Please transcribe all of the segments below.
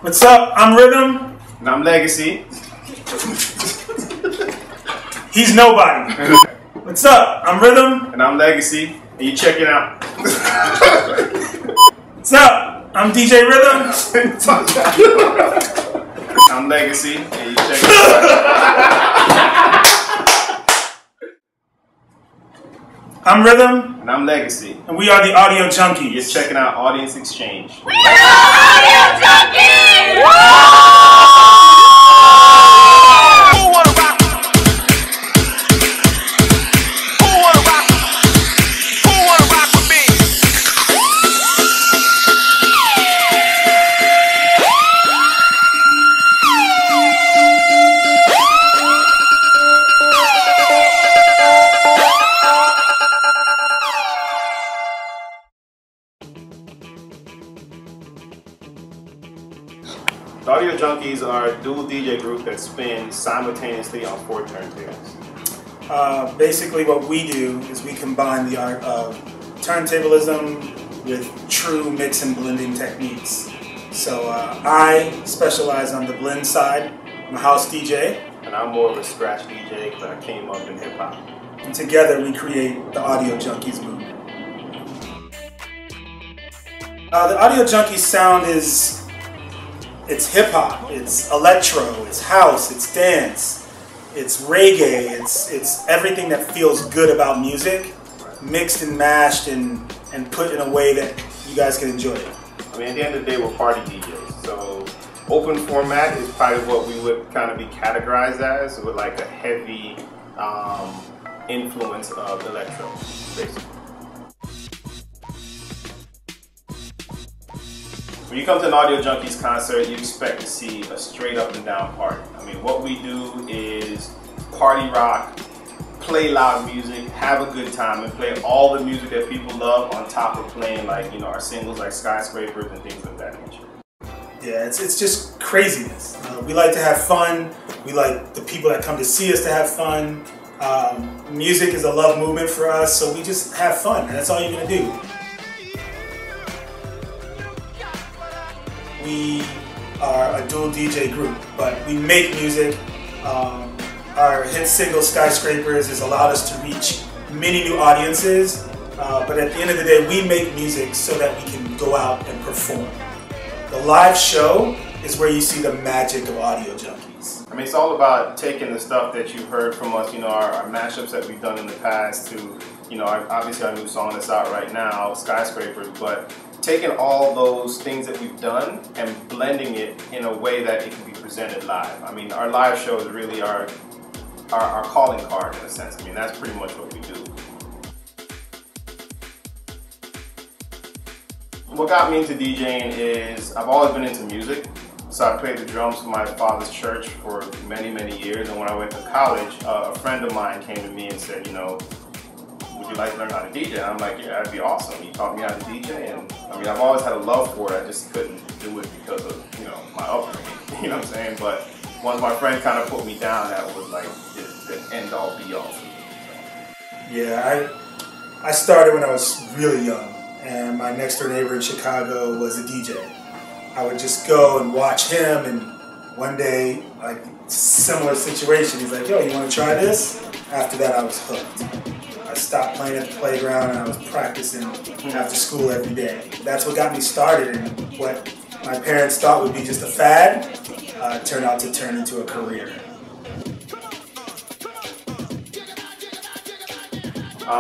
What's up? I'm Rhythm. And I'm Legacy. He's nobody. What's up? I'm Rhythm. And I'm Legacy. And you check it out. What's up? I'm DJ Rhythm. I'm Legacy. And you check it out. I'm Rhythm. And I'm Legacy. And we are the Audio Junkeez. You're checking out AudienceXchange. We are Audio Junkeez! The Audio Junkeez are a dual DJ group that spins simultaneously on 4 turntables. Basically what we do is we combine the art of turntablism with true mix and blending techniques. So I specialize on the blend side. I'm a house DJ. And I'm more of a scratch DJ because I came up in hip hop. And together we create the Audio Junkeez movement. The Audio Junkeez sound is, it's hip hop, it's electro, it's house, it's dance, it's reggae, it's everything that feels good about music, mixed and mashed and put in a way that you guys can enjoy it. I mean, at the end of the day, we're party DJs. So open format is probably what we would kind of be categorized as, with like a heavy influence of electro, basically. When you come to an Audio Junkeez concert, you expect to see a straight up and down party. I mean, what we do is party rock, play loud music, have a good time, and play all the music that people love on top of playing, like, you know, our singles like Skyscrapers and things of that nature. Yeah, it's just craziness. We like to have fun. We like the people that come to see us to have fun. Music is a love movement for us, so we just have fun, and that's all you're gonna do. We are a dual DJ group, but we make music. Our hit single Skyscrapers has allowed us to reach many new audiences, but at the end of the day, we make music so that we can go out and perform. The live show is where you see the magic of Audio Junkeez. I mean, it's all about taking the stuff that you've heard from us, you know, our mashups that we've done in the past to, you know, obviously our new song that's out right now, Skyscrapers, but taking all those things that we've done and blending it in a way that it can be presented live. I mean, our live show is really our calling card in a sense. I mean, that's pretty much what we do. What got me into DJing is I've always been into music. So I played the drums for my father's church for many, many years. And when I went to college, a friend of mine came to me and said, you know, would you like to learn how to DJ? And I'm like, yeah, that'd be awesome. He taught me how to DJ, and I mean, I've always had a love for it. I just couldn't do it because of, you know, my upbringing. You know what I'm saying? But once my friend kind of put me down, that was like the end all be all. Yeah, I started when I was really young, and my next door neighbor in Chicago was a DJ. I would just go and watch him, and one day, like, similar situation, he's like, yo, you want to try this? After that, I was hooked. I stopped playing at the playground and I was practicing after school every day. That's what got me started, and what my parents thought would be just a fad turned out to turn into a career.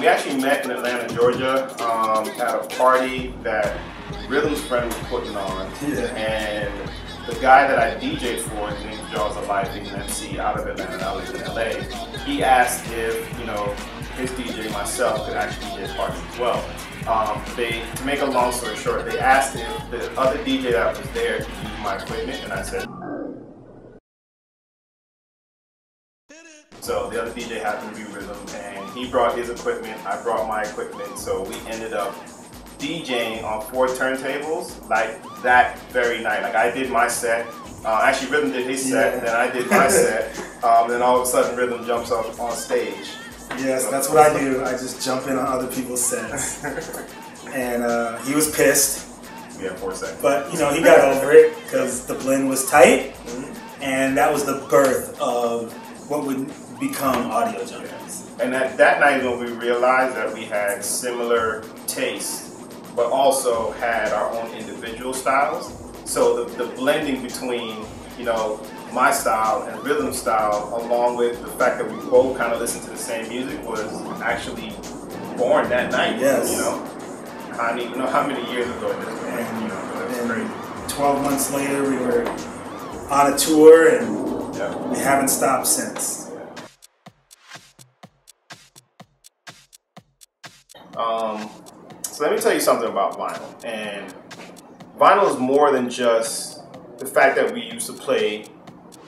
We actually met in Atlanta, Georgia at a party that Rhythm's friend was putting on. Yeah. And the guy that I DJ'd for, his name's Jaws of Life, he's an MC out of Atlanta, I live in LA. He asked if, you know, his DJ, myself, could actually DJ parties as well. To make a long story short, they asked if the other DJ that was there could use my equipment, and I said. So the other DJ happened to be Rhythm, and he brought his equipment, I brought my equipment, so we ended up DJing on 4 turntables like that very night. Like, I did my set, actually Rhythm did his set, and then I did my set, then all of a sudden Rhythm jumps up on stage. Yes, that's what I do. I just jump in on other people's sets. And he was pissed. Yeah, 4 seconds. But you know, he got over it because the blend was tight, and that was the birth of what would become Audio Junkeez. And that night when we realized that we had similar tastes, but also had our own individual styles. So the blending between, you know, my style and rhythm style, along with the fact that we both kind of listened to the same music, was actually born that night. Yes. You know, I don't even know how many years ago it is. And, you know, that's crazy. 12 months later, we were on a tour, and Yeah. we haven't stopped since. So let me tell you something about vinyl. And vinyl is more than just the fact that we used to play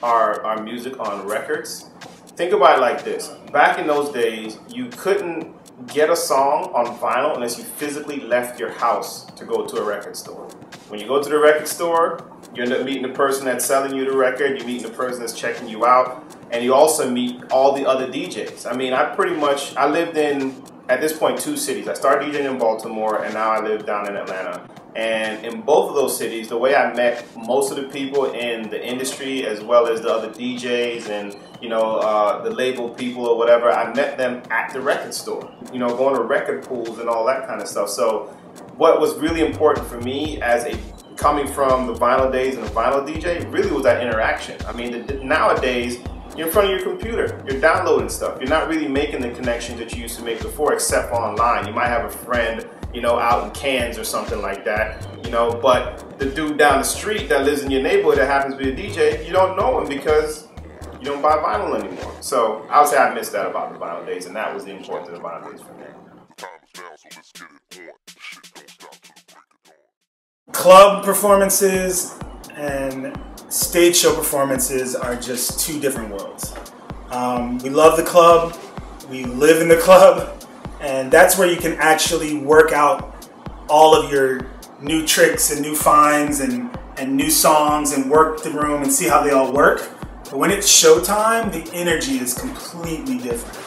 our music on records. Think about it like this. Back in those days, you couldn't get a song on vinyl unless you physically left your house to go to a record store. When you go to the record store, you end up meeting the person that's selling you the record, you meet the person that's checking you out, and you also meet all the other DJs. I mean, I lived in, at this point, 2 cities. I started DJing in Baltimore, and now I live down in Atlanta. And in both of those cities, the way I met most of the people in the industry, as well as the other DJs and, you know, the label people or whatever, I met them at the record store. You know, going to record pools and all that kind of stuff. So what was really important for me as coming from the vinyl days and the vinyl DJ really was that interaction. I mean, nowadays, you're in front of your computer, you're downloading stuff. You're not really making the connection that you used to make before, except online. You might have a friend, you know, out in Cairns or something like that, you know, but the dude down the street that lives in your neighborhood that happens to be a DJ, you don't know him because you don't buy vinyl anymore. So I would say I missed that about the vinyl days, and that was the importance of the vinyl days for me. Club performances and stage show performances are just 2 different worlds. We love the club, we live in the club, and that's where you can actually work out all of your new tricks and new finds and new songs and work the room and see how they all work. But when it's showtime, the energy is completely different.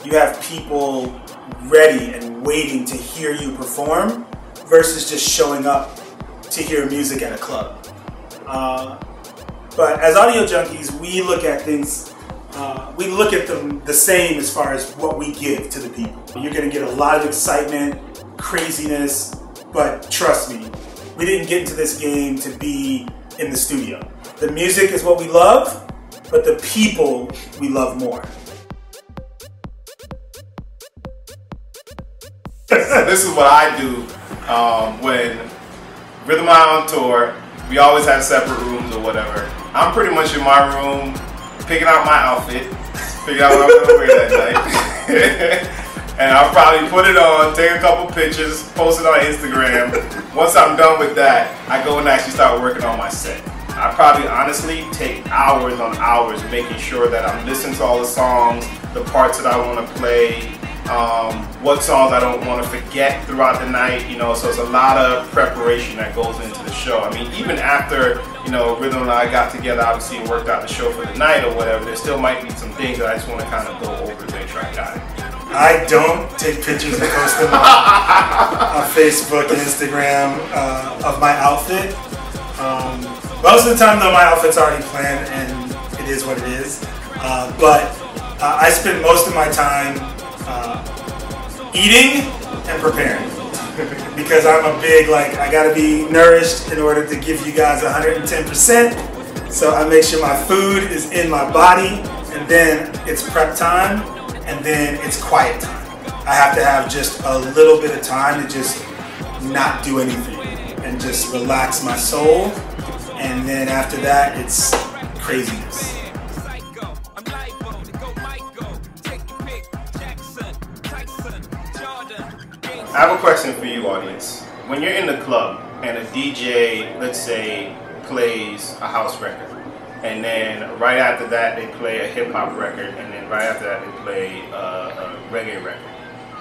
You have people ready and waiting to hear you perform versus just showing up to hear music at a club. But as Audio Junkeez, we look at things, we look at them the same as far as what we give to the people. You're gonna get a lot of excitement, craziness, but trust me, we didn't get into this game to be in the studio. The music is what we love, but the people we love more. This is what I do when Rhythm on tour. We always have separate rooms or whatever. I'm pretty much in my room picking out my outfit, figuring out what I'm gonna wear that night. And I'll probably put it on, take a couple pictures, post it on Instagram. Once I'm done with that, I go and actually start working on my set. I probably honestly take hours on hours making sure that I'm listening to all the songs, the parts that I want to play, what songs I don't want to forget throughout the night, you know, so it's a lot of preparation that goes into the show. I mean, even after, you know, Rhythm and I got together, obviously, and worked out the show for the night or whatever, there still might be some things that I just want to kind of go over to make sure I got it. I don't take pictures and post them on Facebook and Instagram of my outfit. Most of the time, though, my outfit's already planned and it is what it is. But I spend most of my time eating and preparing because I'm a big, like, I gotta be nourished in order to give you guys 110%. So I make sure my food is in my body, and then it's prep time, and then it's quiet time. I have to have just a little bit of time to just not do anything and just relax my soul, and then after that it's craziness. I have a question for you, audience. When you're in the club and a DJ, let's say, plays a house record, and then right after that they play a hip-hop record, and then right after that they play a reggae record,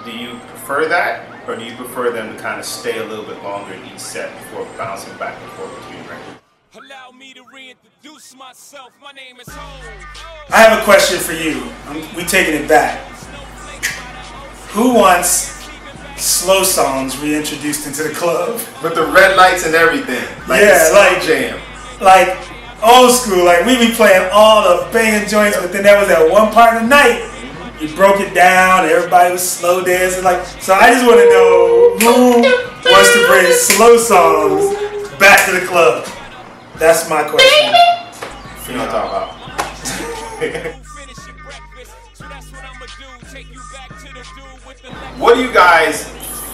do you prefer that, or do you prefer them to kind of stay a little bit longer in each set before bouncing back and forth between records? Allow me to reintroduce myself. My name is Ho. I have a question for you. We taking it back. Who wants slow songs reintroduced into the club. With the red lights and everything. Like Yeah, the like jam. Like old school. Like we be playing all the banging joints, but then there was that one part of the night you broke it down. Everybody was slow dancing. Like, so I just want to know who wants to bring slow songs back to the club. That's my question. You know what I'm talking about. What do you guys,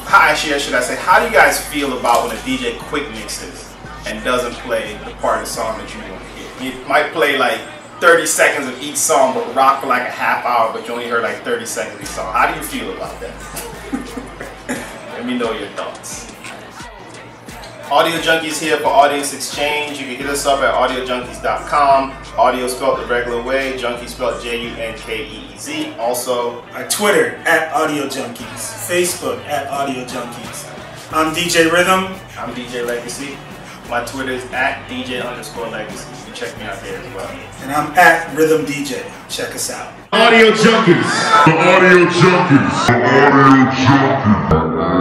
how should I say, how do you guys feel about when a DJ quick mixes and doesn't play the part of the song that you want to hear? He might play like 30 seconds of each song but rock for like a half hour, but you only heard like 30 seconds of each song. How do you feel about that? Let me know your thoughts. Audio Junkeez here for AudienceXchange. You can hit us up at audiojunkeez.com. Audio spelled the regular way, Junkeez spelled Junkeez. Also, our Twitter at Audio Junkeez, Facebook at Audio Junkeez. I'm DJ Rhythm. I'm DJ Legacy. My Twitter is at DJ_Legacy. You can check me out there as well. And I'm at Rhythm DJ. Check us out. Audio Junkeez. Audio Junkeez. Audio Junkeez.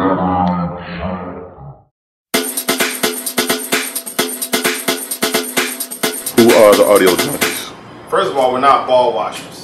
Who are the Audio Junkeez? First of all, we're not ball washers.